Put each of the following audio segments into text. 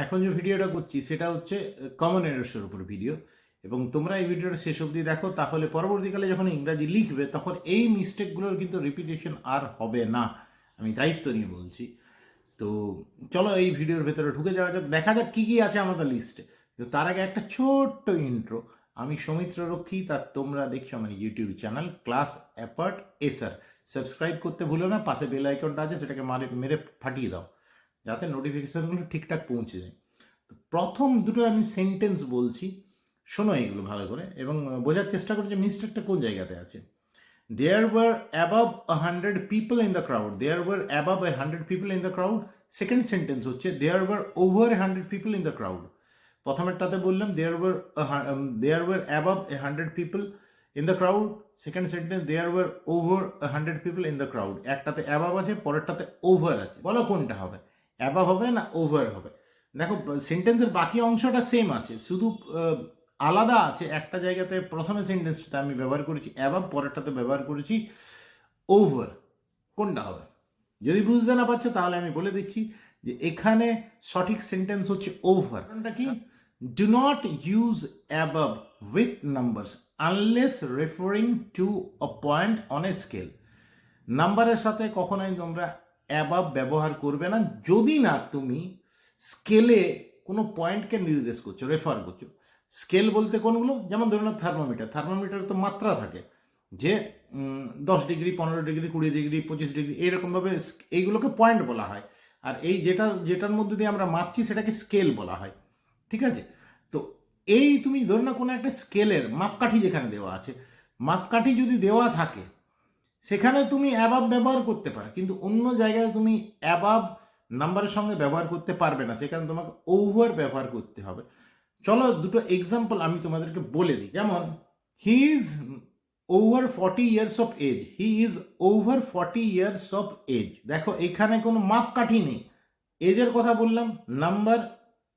এখন যে ভিডিওটা করছি সেটা হচ্ছে কমন এরর্সের উপর ভিডিও, এবং তোমরা এই ভিডিওটা শেষ অবধি দেখো, তাহলে পরবর্তীকালে যখন ইংরাজি লিখবে তখন এই মিস্টেকগুলোর কিন্তু রিপিটেশন আর হবে না। আমি দায়িত্ব নিয়ে বলছি। তো চলো এই ভিডিওর ভেতরে ঢুকে যাওয়া যাক, দেখা যাক কী কী আছে আমাদের লিস্টে। কিন্তু তার আগে একটা ছোট্ট ইন্ট্রো। আমি সৌমিত্র রক্ষী, তার তোমরা দেখছো আমার ইউটিউব চ্যানেল ক্লাস অ্যাপার্ট এসার। সাবস্ক্রাইব করতে ভুলো না, পাশে বেল আইকনটা আছে, সেটাকে মেরে ফাটিয়ে দাও যাতে নোটিফিকেশানগুলো ঠিকঠাক পৌঁছে যায়। তো প্রথম দুটো আমি সেন্টেন্স বলছি, শোনো এইগুলো ভালো করে এবং বোঝার চেষ্টা করো যে মিস্টেকটা কোন জায়গাতে আছে। There were above 100 people in the crowd. There were above 100 people in the crowd. Second sentence হচ্ছে there were over 100 people in the crowd. প্রথমেরটাতে বললাম there were above 100 people in the crowd. Second sentence there were over 100 people in the crowd. একটাতে above আছে, পরেরটাতে over আছে। বলো কোনটা হবে, above হবে না over হবে? দেখো সেন্টেন্সের বাকি অংশটা সেম আছে, শুধু আলাদা আছে। একটা জায়গাতে প্রথমে সেন্টেন্সটাতে আমি ব্যবহার করেছি অ্যাবাভ, পরেরটাতে ব্যবহার করেছি ওভার। কোনটা হবে? যদি বুঝতে না পারছো তাহলে আমি বলে দিচ্ছি যে এখানে সঠিক সেন্টেন্স হচ্ছে ওভার। কারণটা কি? Do not use above with numbers unless referring to a point on a scale. নাম্বারের সাথে কখনোই তোমরা অ্যাবাভ ব্যবহার করবে না যদি না তুমি স্কেলে কোনো পয়েন্টকে নির্দেশ করছো, রেফার করছো। স্কেল বলতে কোনগুলো? যেমন ধরুন থার্মোমিটার, থার্মোমিটারে তো মাত্রা থাকে যে 10 ডিগ্রি, 15 ডিগ্রি, 20 ডিগ্রি, 25 ডিগ্রি, এইরকমভাবে এইগুলোকে পয়েন্ট বলা হয়। আর এই যেটার মধ্যে দিয়ে আমরা মাপছি সেটাকে স্কেল বলা হয়। ঠিক আছে? তো এই তুমি ধরো না কোনো একটা স্কেলের মাপকাঠি যেখানে দেওয়া আছে, মাপকাঠি যদি দেওয়া থাকে সেখানে তুমি অ্যাবাব ব্যবহার করতে পারো, কিন্তু অন্য জায়গায় তুমি অ্যাবাব নাম্বারের সঙ্গে ব্যবহার করতে পারবে না, সেখানে তোমাকে ওভার ব্যবহার করতে হবে। চলো দুটো এক্সাম্পল আমি তোমাদেরকে বলে দিই। যেমন he is over 40 years of age. He is over 40 years of age. দেখো এখানে কোনো মাপকাঠি নেই, এজের কথা বললাম, নাম্বার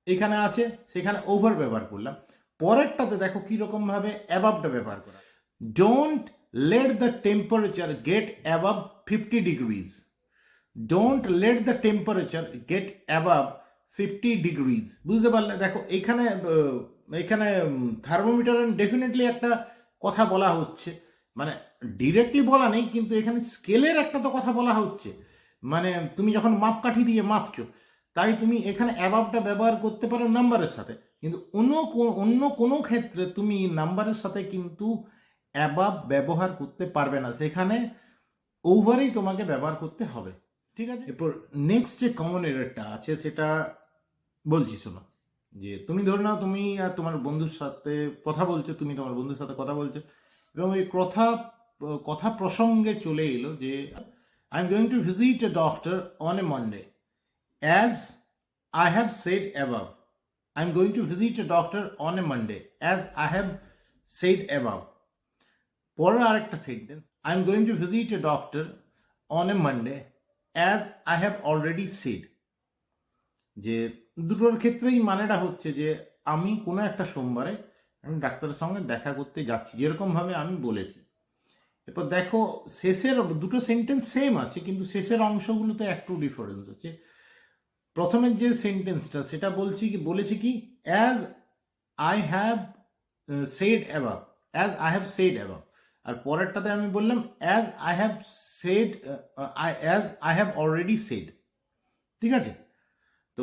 এখানে আছে, সেখানে ওভার ব্যবহার করলাম। পরেরটাতে দেখো কীরকমভাবে অ্যাবাবটা ব্যবহার করা। Don't let the temperature get above 50 degrees. Don't let the temperature get above 50 degrees. বুঝতে পারলে? দেখো এখানে এখানে থার্মোমিটার ডেফিনেটলি একটা কথা বলা হচ্ছে, মানে ডিরেক্টলি বলা নেই, কিন্তু এখানে স্কেলের একটা তো কথা বলা হচ্ছে। মানে তুমি যখন মাপকাঠি দিয়ে মাপছো, তাই তুমি এখানে অ্যাবাবটা ব্যবহার করতে পারো নাম্বারের সাথে, কিন্তু অন্য কোনো ক্ষেত্রে তুমি নাম্বারের সাথে কিন্তু অ্যাবাব ব্যবহার করতে পারবে না, সেখানে ওভারেই তোমাকে ব্যবহার করতে হবে। ঠিক আছে? এরপর নেক্সট যে কমন এররটা আছে সেটা বলছি, শোনো। যে তুমি ধরে নাও তুমি আর তোমার বন্ধুর সাথে কথা বলছো, তুমি তোমার বন্ধুর সাথে কথা বলছো, এবং ওই কথা প্রসঙ্গে চলে এলো যে I am going to visit a doctor on a Monday as I have said above. I am going to visit a doctor on a Monday as I have said above. পরের আরেকটা sentence, I am going to visit a doctor on a Monday as I have already said. যে দুটোর ক্ষেত্রেই মানেটা হচ্ছে যে আমি কোনো একটা সোমবারে আমি ডাক্তারের সঙ্গে দেখা করতে যাচ্ছি, যেরকমভাবে আমি বলেছি। এরপর দেখো শেষের দুটো সেন্টেন্স সেম আছে, কিন্তু শেষের অংশগুলোতে একটু ডিফারেন্স আছে। প্রথমের যে সেন্টেন্সটা সেটা বলেছি কি as I have said above, as I have said above. আর পরেরটাতে আমি বললাম as I have said, as I have already said. ঠিক আছে? তো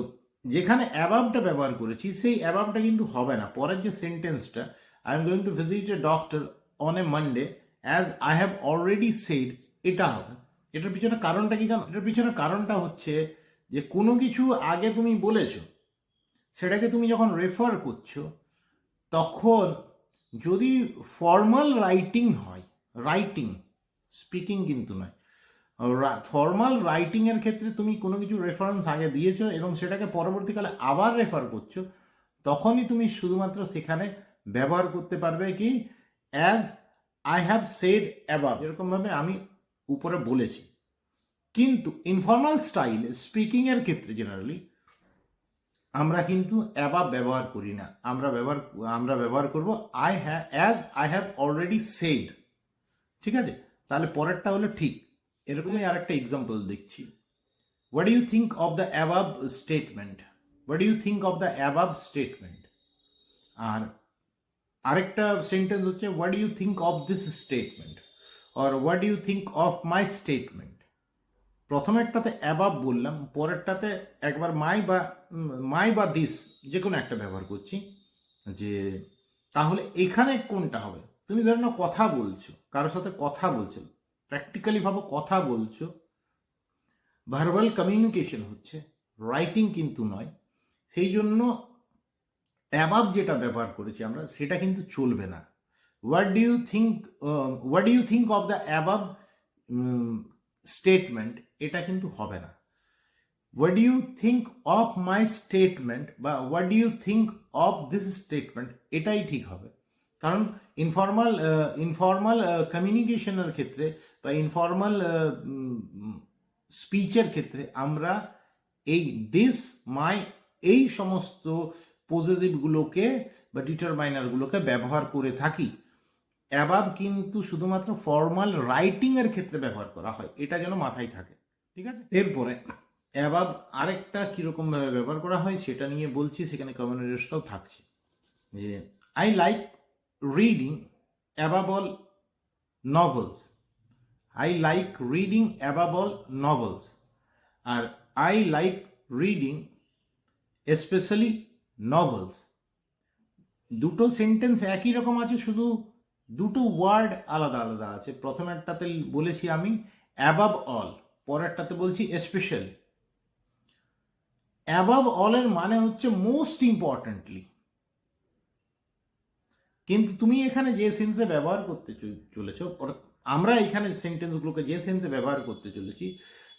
যেখানে অ্যাবাবটা ব্যবহার করেছি সেই অ্যাবাবটা কিন্তু হবে না। পরের যে সেন্টেন্সটা I am going to visit a doctor on a Monday as I have already said, এটা হবে। এটার পিছনে কারণটা কি জানো? এটার পিছনে কারণটা হচ্ছে যে কোনো কিছু আগে তুমি বলেছো, সেটাকে তুমি যখন রেফার করছো তখন যদি ফর্মাল রাইটিং হয়, রাইটিং স্পিকিং কিন্তু নয়, ফর্মাল রাইটিংয়ের ক্ষেত্রে তুমি কোনো কিছু রেফারেন্স আগে দিয়েছো এবং সেটাকে পরবর্তীকালে আবার রেফার করছো, তখনই তুমি শুধুমাত্র সেখানে ব্যবহার করতে পারবে কি as I have said above, এরকমভাবে আমি উপরে বলেছি। কিন্তু ইনফর্মাল স্টাইল স্পিকিংয়ের ক্ষেত্রে জেনারেলি আমরা কিন্তু অ্যাবাব ব্যবহার করি না, আমরা ব্যবহার করব as I have already said. ঠিক আছে? তাহলে পরেরটা হলো ঠিক। এরকমই আরেকটা এক্সাম্পল দেখছি। What do you think of the above statement? What do you think of the above statement. আর আরেকটা সেন্টেন্স হচ্ছে what do you think of this statement or what do you think of my statement. প্রথমেরটাতে above বললাম, পরেরটাতে একবার মাই বা this যে কোনো একটা ব্যবহার করছি। যে তাহলে এখানে কোনটা হবে? তুমি ধরো না কথা বলছো, কারোর সাথে কথা বলছো, প্র্যাকটিক্যালি ভাবো কথা বলছো, ভার্বাল কমিউনিকেশন হচ্ছে, রাইটিং কিন্তু নয়। সেই জন্য অ্যাবাভ যেটা ব্যবহার করেছি আমরা সেটা কিন্তু চলবে না। What do you think of the above statement, এটা কিন্তু হবে না। What do you think of my statement বা what do you think of this statement, এটাই ঠিক হবে। কারণ ইনফর্মাল কমিউনিকেশনের ক্ষেত্রে বা ইনফর্মাল স্পিচের ক্ষেত্রে আমরা এই দিস, মাই, এই সমস্ত পজেসিভগুলোকে বা ডিটারমাইনারগুলোকে ব্যবহার করে থাকি। অ্যাবাভ কিন্তু শুধুমাত্র ফর্মাল রাইটিংয়ের ক্ষেত্রে ব্যবহার করা হয়, এটা যেন মাথায় থাকে, ঠিক আছে? এরপরে অ্যাবাভ আরেকটা কীরকমভাবে ব্যবহার করা হয় সেটা নিয়ে বলছি, সেখানে কমিউনিকেশনটাও থাকছে। যে I like reading above all novels, I like reading above all novels, আর I like reading specially novels. দুটো সেন্টেন্স একই রকম আছে, শুধু দুটো ওয়ার্ড আলাদা আলাদা আছে। প্রথমেরটাতে বলেছি আমি অ্যাবাভ অল, পরেরটাতে বলছি স্পেশালি। অ্যাবাভ অলের মানে হচ্ছে মোস্ট ইম্পর্টেন্টলি, কিন্তু তুমি এখানে যে সেন্সে ব্যবহার করতে চলেছ, আমরা এখানে সেন্টেন্সগুলোকে যে সেন্সে ব্যবহার করতে চলেছি,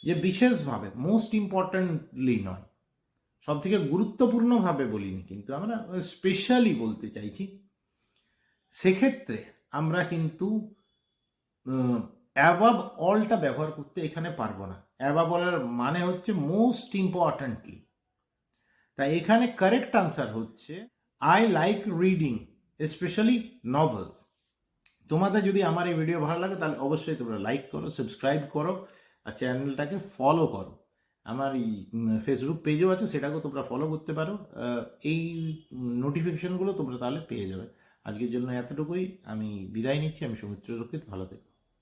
যে বিশেষভাবে মোস্ট ইম্পর্টেন্টলি নয়, সব থেকে গুরুত্বপূর্ণভাবে বলিনি, কিন্তু আমরা স্পেশালি বলতে চাইছি। সেক্ষেত্রে আমরা কিন্তু অ্যাবাভ অলটা ব্যবহার করতে এখানে পারবো না। অ্যাবাভ অলের মানে হচ্ছে মোস্ট ইম্পর্টেন্টলি। তাই এখানে কারেক্ট আনসার হচ্ছে I like reading specially novels. তোমাদের যদি আমার এই ভিডিও ভালো লাগে তাহলে অবশ্যই তোমরা লাইক করো, সাবস্ক্রাইব করো, আর চ্যানেলটাকে ফলো করো। আমার এই ফেসবুক পেজও আছে, সেটাকেও তোমরা ফলো করতে পারো। এই নোটিফিকেশনগুলো তোমরা তাহলে পেয়ে যাবে। আজকের জন্য এতটুকুই, আমি বিদায় নিচ্ছি। আমি সৌমিত্র রক্ষিত, ভালো থেকো।